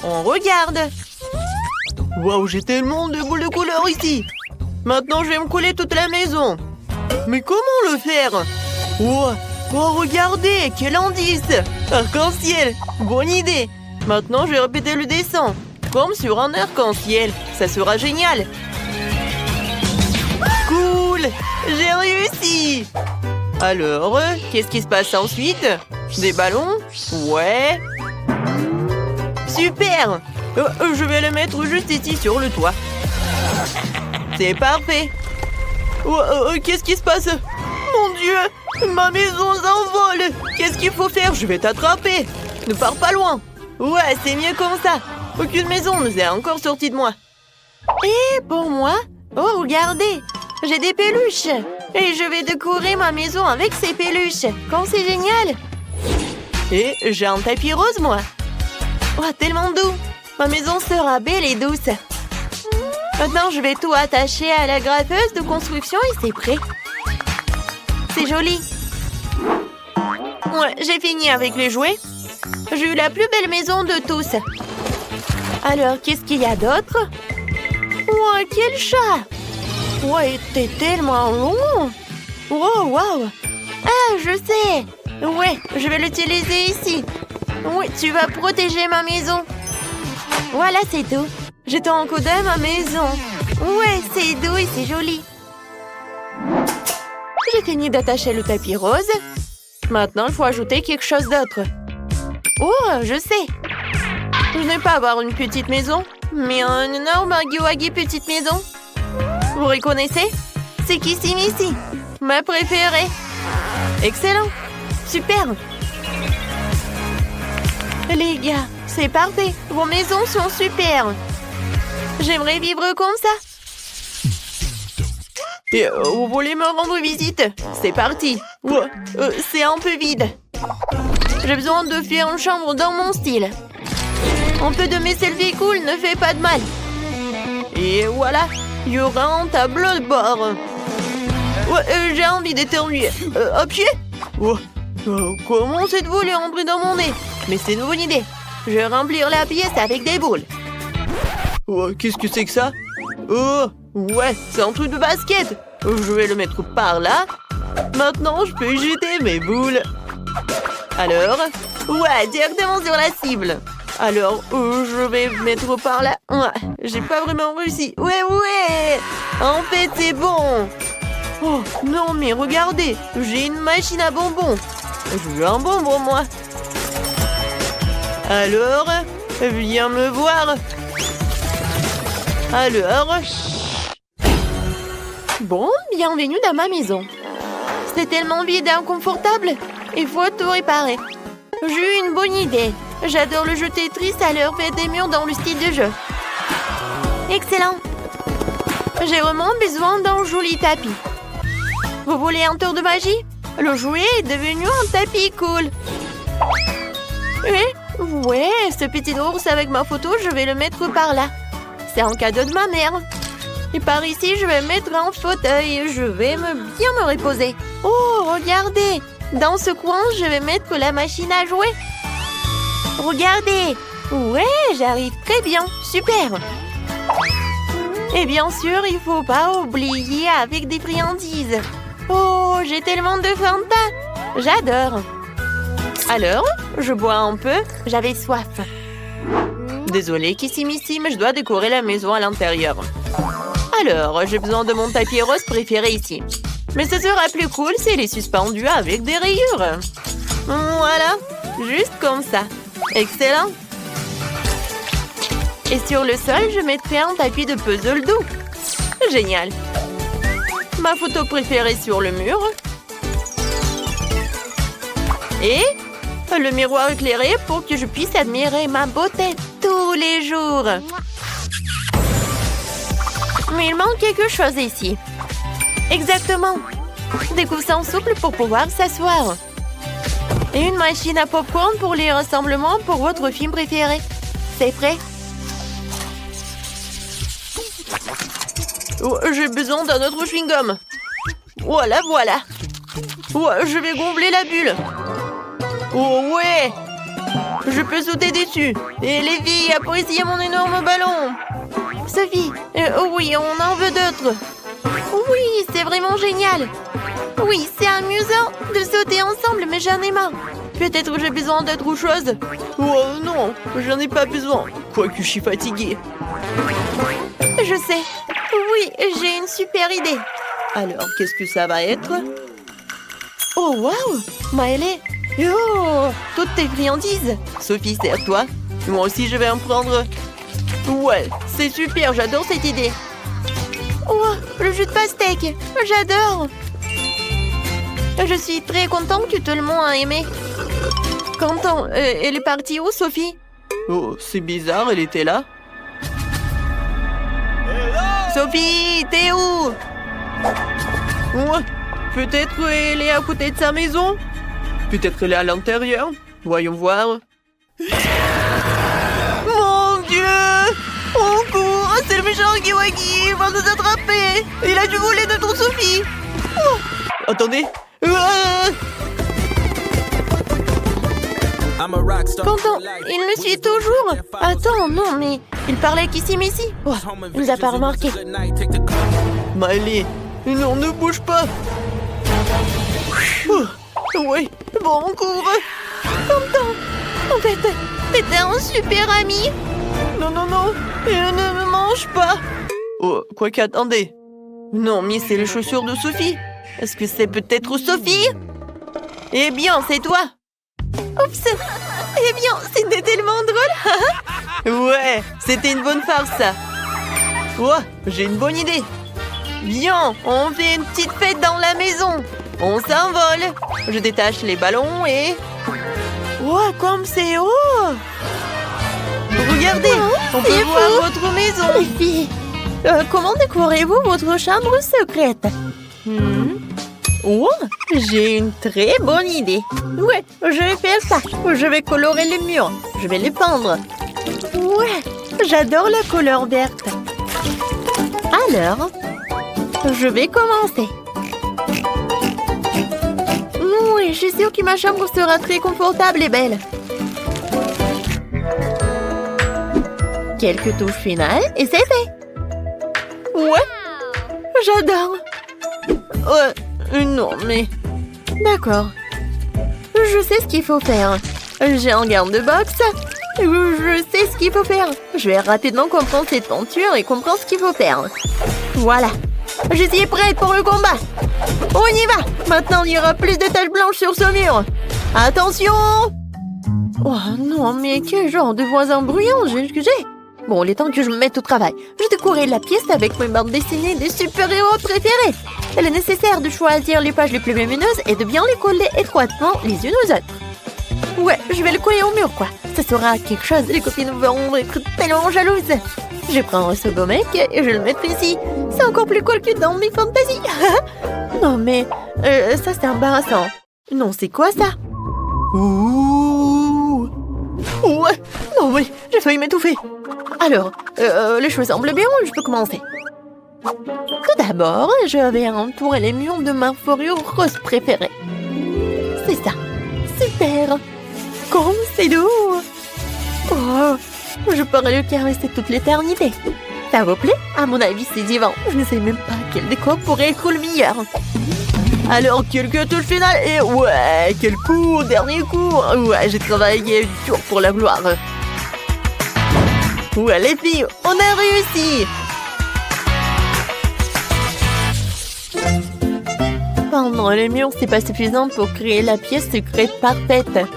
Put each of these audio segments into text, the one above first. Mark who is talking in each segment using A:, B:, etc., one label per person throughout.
A: On regarde. Waouh, j'ai tellement de boules de couleur ici. Maintenant, je vais me coller toute la maison. Mais comment le faire? Oh, regardez, quel indice! Arc-en-ciel, bonne idée. Maintenant, je vais répéter le dessin. Comme sur un arc-en-ciel, ça sera génial. Cool, j'ai réussi. Alors, qu'est-ce qui se passe ensuite? Des ballons? Ouais. Super. Je vais le mettre juste ici sur le toit. C'est parfait. Qu'est-ce qui se passe? Mon Dieu, ma maison s'envole. Qu'est-ce qu'il faut faire? Je vais t'attraper. Ne pars pas loin. Ouais, c'est mieux comme ça. Aucune maison ne s'est encore sortie de moi. Et pour moi? Oh, regardez. J'ai des peluches. Et je vais décorer ma maison avec ces peluches. Comme c'est génial. Et j'ai un tapis rose, moi. Oh, tellement doux. Ma maison sera belle et douce. Maintenant, je vais tout attacher à la graveuse de construction et c'est prêt. C'est joli. Ouais, j'ai fini avec les jouets. J'ai eu la plus belle maison de tous. Alors, qu'est-ce qu'il y a d'autre? Ouais, quel chat! Ouais, t'es tellement long. Wow. Ah, je sais. Ouais, je vais l'utiliser ici. Oui, tu vas protéger ma maison. Voilà, c'est tout. J'ai encodé ma maison. Ouais, c'est doux et c'est joli. J'ai fini d'attacher le tapis rose. Maintenant, il faut ajouter quelque chose d'autre. Oh, je sais. Je n'ai pas avoir une petite maison, mais un énorme huggy-wuggy petite maison. Vous reconnaissez? C'est Kissy Missy, ma préférée. Excellent. Super. Les gars, c'est parfait. Vos maisons sont super. J'aimerais vivre comme ça. Et vous voulez me rendre visite? C'est parti. C'est un peu vide. J'ai besoin de faire une chambre dans mon style. Un peu de mes selfies cool ne fait pas de mal. Et voilà, il y aura un tableau de bord. J'ai envie d'éternuer. À pied? Comment cette boule est entrée dans mon nez? Mais c'est une bonne idée. Je vais remplir la pièce avec des boules. Qu'est-ce que c'est que ça? Ouais, c'est un truc de basket. Je vais le mettre par là. Maintenant, je peux jeter mes boules. Alors, ouais, directement sur la cible. Alors, je vais mettre par là. Ouais, j'ai pas vraiment réussi. Ouais. En fait, c'est bon. Oh, non, mais regardez. J'ai une machine à bonbons. Je veux un bonbon, moi. Alors, viens me voir. Alors... Bon, bienvenue dans ma maison. C'est tellement vide et inconfortable. Il faut tout réparer. J'ai eu une bonne idée. J'adore le jeu Tetris, alors faites des murs dans le style de jeu. Excellent. J'ai vraiment besoin d'un joli tapis. Vous voulez un tour de magie? Le jouet est devenu un tapis cool. Ouais, ce petit ours avec ma photo, je vais le mettre par là. C'est un cadeau de ma mère. Et par ici, je vais mettre un fauteuil. Je vais bien me reposer. Oh, regardez. Dans ce coin, je vais mettre la machine à jouer. Regardez. Ouais, j'arrive très bien. Super. Et bien sûr, il faut pas oublier avec des friandises. Oh, j'ai tellement de Fanta. J'adore. Alors, je bois un peu. J'avais soif. Désolée, Kissy Missy, mais je dois décorer la maison à l'intérieur. Alors, j'ai besoin de mon tapis rose préféré ici. Mais ce sera plus cool s'il est suspendu avec des rayures. Voilà, juste comme ça. Excellent. Et sur le sol, je mettrai un tapis de puzzle doux. Génial. Ma photo préférée sur le mur. Et le miroir éclairé pour que je puisse admirer ma beauté tous les jours. Mais il manque quelque chose ici. Exactement. Des coussins souples pour pouvoir s'asseoir. Et une machine à popcorn pour les rassemblements pour votre film préféré. C'est prêt? J'ai besoin d'un autre chewing-gum. Voilà. Je vais gonfler la bulle. Oh ouais. Je peux sauter dessus. Et les filles, appréciez mon énorme ballon. Sophie, oui, on en veut d'autres. Oui, c'est vraiment génial. Oui, c'est amusant de sauter ensemble, mais j'en ai marre. Peut-être que j'ai besoin d'autre chose. Oh non, j'en ai pas besoin. Quoique je suis fatiguée. Je sais. Oui, j'ai une super idée. Alors, qu'est-ce que ça va être? Oh, waouh! Maëlé! Oh! Toutes tes friandises! Sophie, c'est à toi. Moi aussi, je vais en prendre. Ouais, c'est super, j'adore cette idée. Oh, le jus de pastèque! J'adore! Je suis très contente que tout le monde a aimé. Content. Elle est partie où, Sophie? Oh, c'est bizarre, elle était là. Sophie, t'es où? Ouais, peut-être elle est à côté de sa maison. Peut-être elle est à l'intérieur. Voyons voir. Mon Dieu! On court! C'est le méchant Kiwaki! Il va nous attraper! Il a dû voler notre Sophie! Oh. Attendez! Content, il le suit toujours. Attends, non, mais il parlait qu'ici, mais ici. Oh, il nous a pas remarqué. Maëlé, non, ne bouge pas. Oui, bon, on court. Content, en fait, t'étais un super ami. Non, non, non, ne me mange pas. Oh, quoi qu'attendez. Non, mais c'est les chaussures de Sophie. Est-ce que c'est peut-être Sophie? Eh bien, c'est toi. Oups! Eh bien, c'était tellement drôle! Ouais, c'était une bonne farce, ça! Oh, j'ai une bonne idée! Viens, on fait une petite fête dans la maison! On s'envole! Je détache les ballons et... Oh, comme c'est haut! Regardez, on peut voir votre maison! Les filles, comment décorez-vous votre chambre secrète? Oh, j'ai une très bonne idée. Ouais, je vais faire ça. Je vais colorer les murs. Je vais les peindre. Ouais, j'adore la couleur verte. Alors, je vais commencer. Oui, je suis sûre que ma chambre sera très confortable et belle. Quelques touches finales et c'est fait. Ouais, j'adore. Non, mais... D'accord. Je sais ce qu'il faut faire. J'ai un garde-box. Je sais ce qu'il faut faire. Je vais rapidement comprendre cette peinture et comprendre ce qu'il faut faire. Voilà. Je suis prête pour le combat. On y va. Maintenant, il y aura plus de taches blanches sur ce mur. Attention! Oh non, mais quel genre de voisin bruyant j'ai. Bon, il est temps que je me mette au travail. Je décorais la pièce avec mes bandes dessinées des super-héros préférés. Il est nécessaire de choisir les pages les plus lumineuses et de bien les coller étroitement les unes aux autres. Ouais, je vais le coller au mur, quoi. Ça sera quelque chose, les copines vont être tellement jalouses. Je prends ce beau mec et je le mets ici. C'est encore plus cool que dans mes fantasies. Non, mais ça, c'est embarrassant. Non, c'est quoi, ça? Ouh. Ouais, non, oui, j'ai failli m'étouffer. Alors, les choses semblent bien, je peux commencer. Tout d'abord, je vais entourer les murs de ma fourrure rose préférée. C'est ça. Super. Comme c'est doux. Oh, je pourrais le caresser toute l'éternité. Ça vous plaît? À mon avis, c'est divin. Je ne sais même pas quel décor pourrait être le meilleur. Alors, quelques touches finales et ouais, quel coup, dernier coup. Ouais, j'ai travaillé dur pour la gloire. Ouais, les filles, on a réussi. Peindre les murs, c'est pas suffisant pour créer la pièce secrète parfaite.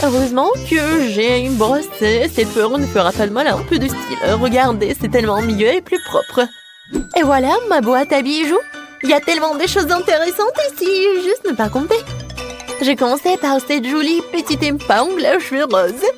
A: Heureusement que j'ai une brosse. Cette fleur ne fera pas de mal à un peu de style. Regardez, c'est tellement mieux et plus propre. Et voilà, ma boîte à bijoux. Il y a tellement de choses intéressantes ici, juste ne pas compter. J'ai commencé par cette jolie petite épingle à cheveux roses.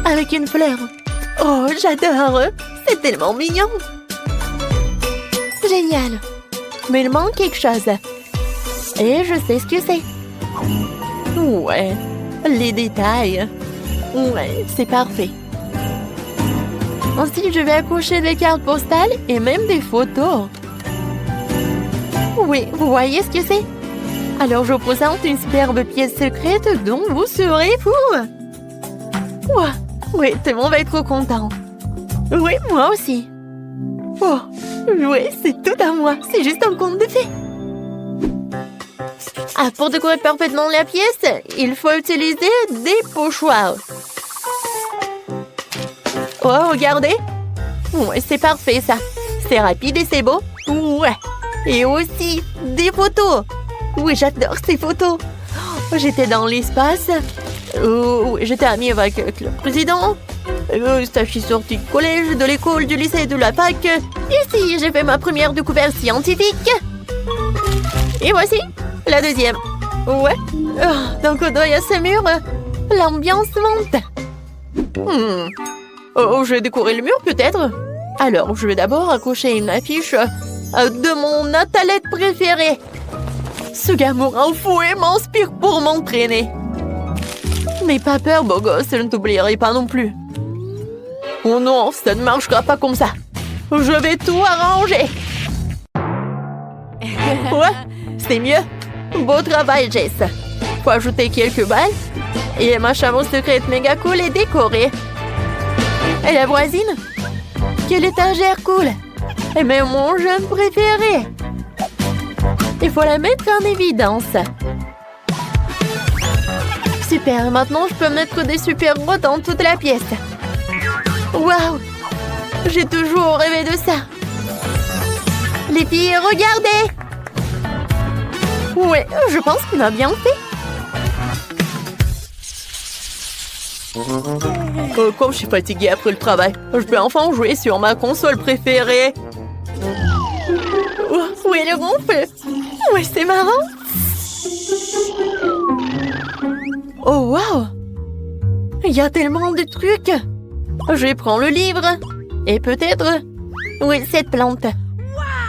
A: Avec une fleur. Oh, j'adore. C'est tellement mignon. Génial. Mais il manque quelque chose. Et je sais ce que c'est. Ouais, les détails. Ouais, c'est parfait. Ensuite, je vais accrocher des cartes postales et même des photos. Oui, vous voyez ce que c'est? Alors je vous présente une superbe pièce secrète dont vous serez fou. Ouah, oui, tout le monde va être trop content. Oui, moi aussi. Oh, oui, c'est tout à moi. C'est juste un conte de fées. Ah, pour décorer parfaitement la pièce, il faut utiliser des pochoirs. Oh, regardez. Ouais, c'est parfait, ça. C'est rapide et c'est beau. Ouais. Et aussi, des photos. Oui, j'adore ces photos. Oh, j'étais dans l'espace. J'étais amie avec le président. Je suis sortie du collège, de l'école, du lycée, de la fac. Ici, j'ai fait ma première découverte scientifique. Et voici la deuxième. Ouais. Oh, d'un coup d'œil à ce mur, l'ambiance monte. Oh, je vais décorer le mur, peut-être. Alors, je vais d'abord accrocher une affiche de mon athlète préféré. Ce gamin en fouet m'inspire pour m'entraîner. N'aie pas peur, beau gosse, je ne t'oublierai pas non plus. Oh non, ça ne marchera pas comme ça. Je vais tout arranger. Ouais, c'est mieux. Beau travail, Jess. Faut ajouter quelques balles. Et ma chambre secrète méga cool est décorée. Et la voisine? Quelle étagère cool. Et même mon jeune préféré. Il faut la mettre en évidence. Super, maintenant je peux mettre des super-héros dans toute la pièce. Waouh! J'ai toujours rêvé de ça. Les filles, regardez! Ouais, je pense qu'il a bien fait. Comme je suis fatiguée après le travail, je peux enfin jouer sur ma console préférée. Où est le ronfle? Ouais, c'est marrant. Oh, waouh! Il y a tellement de trucs. Je vais prendre le livre. Et peut-être... Oui, cette plante.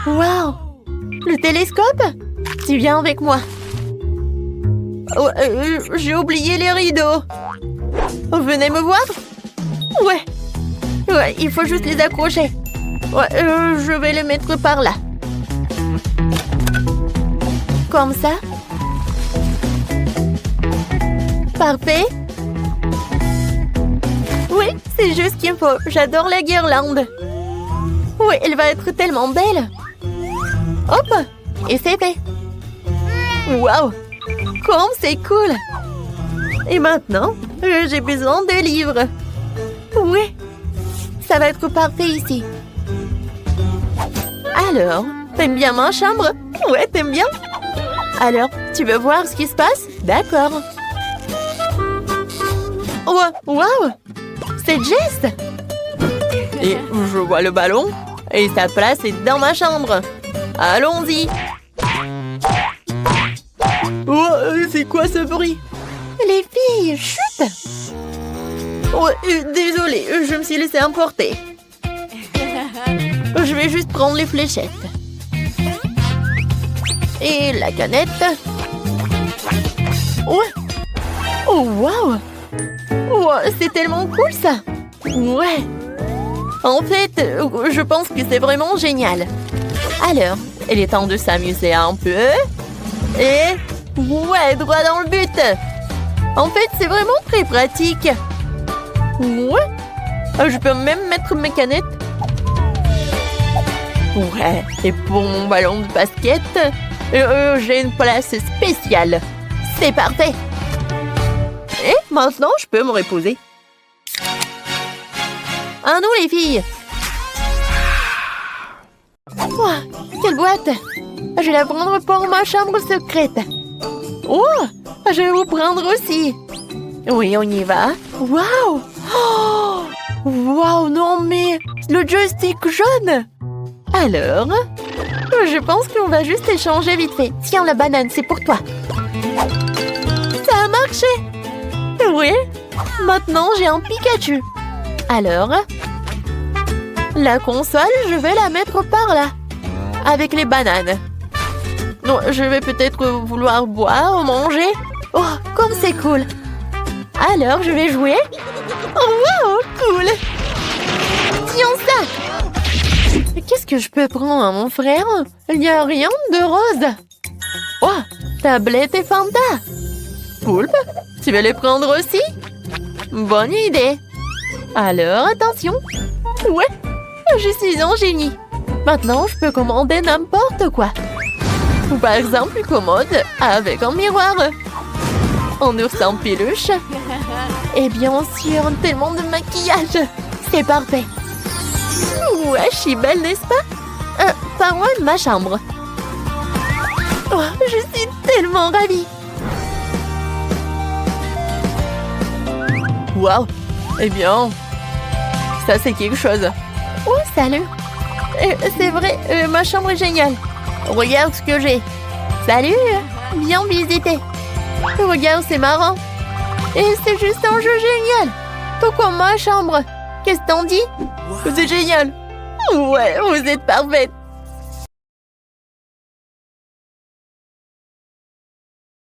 A: Waouh! Le télescope? Tu viens avec moi. Oh, j'ai oublié les rideaux. Venez me voir? Ouais. Ouais, il faut juste les accrocher. Ouais, je vais les mettre par là. Comme ça. Parfait. Oui, c'est juste ce qu'il faut. J'adore la guirlande. Oui, elle va être tellement belle. Hop, et c'est fait. Waouh, comme c'est cool. Et maintenant, j'ai besoin de livres. Oui, ça va être parfait ici. Alors, t'aimes bien ma chambre? Ouais, t'aimes bien? Alors, tu veux voir ce qui se passe? D'accord. Oh, waouh! C'est Jess! Et je vois le ballon. Et sa place est dans ma chambre. Allons-y! Oh, c'est quoi ce bruit? Les filles, chut! Oh, désolée, je me suis laissée emporter. Je vais juste prendre les fléchettes. Et la canette. Ouais. Oh, waouh! Oh, c'est tellement cool, ça! Ouais! En fait, je pense que c'est vraiment génial. Alors, il est temps de s'amuser un peu. Et... ouais, droit dans le but! En fait, c'est vraiment très pratique. Ouais! Je peux même mettre mes canettes. Ouais, et pour mon ballon de basket, j'ai une place spéciale. C'est parfait! Et maintenant, je peux me reposer. À nous, les filles! Oh, quelle boîte! Je vais la prendre pour ma chambre secrète. Oh, je vais vous prendre aussi. Oui, on y va. Waouh! Oh, waouh, non mais... le joystick jaune! Alors, je pense qu'on va juste échanger vite fait. Tiens, la banane, c'est pour toi. Ça a marché! Oui, maintenant j'ai un Pikachu. Alors, la console, je vais la mettre par là, avec les bananes. Non, je vais peut-être vouloir boire ou manger. Oh, comme c'est cool. Alors, je vais jouer. Oh, wow, cool. Tiens ça. Qu'est-ce que je peux prendre à mon frère? Il n'y a rien de rose. Oh, Tablette et Fanta. Poulpe, tu veux les prendre aussi? Bonne idée. Alors, attention. Ouais, je suis un génie. Maintenant, je peux commander n'importe quoi. Ou par exemple, une commode avec un miroir. Un ours en peluche. Et bien sûr, tellement de maquillage. C'est parfait. Ouais, je suis belle, n'est-ce pas? Pas loin de ma chambre. Oh, je suis tellement ravie. Wow. Eh bien, ça c'est quelque chose. Oh, salut. C'est vrai, ma chambre est géniale. Regarde ce que j'ai. Salut, viens visiter. Regarde, c'est marrant. Et c'est juste un jeu génial. Tout comme ma chambre. Qu'est-ce que t'en dis? C'est génial. Ouais, vous êtes parfaite.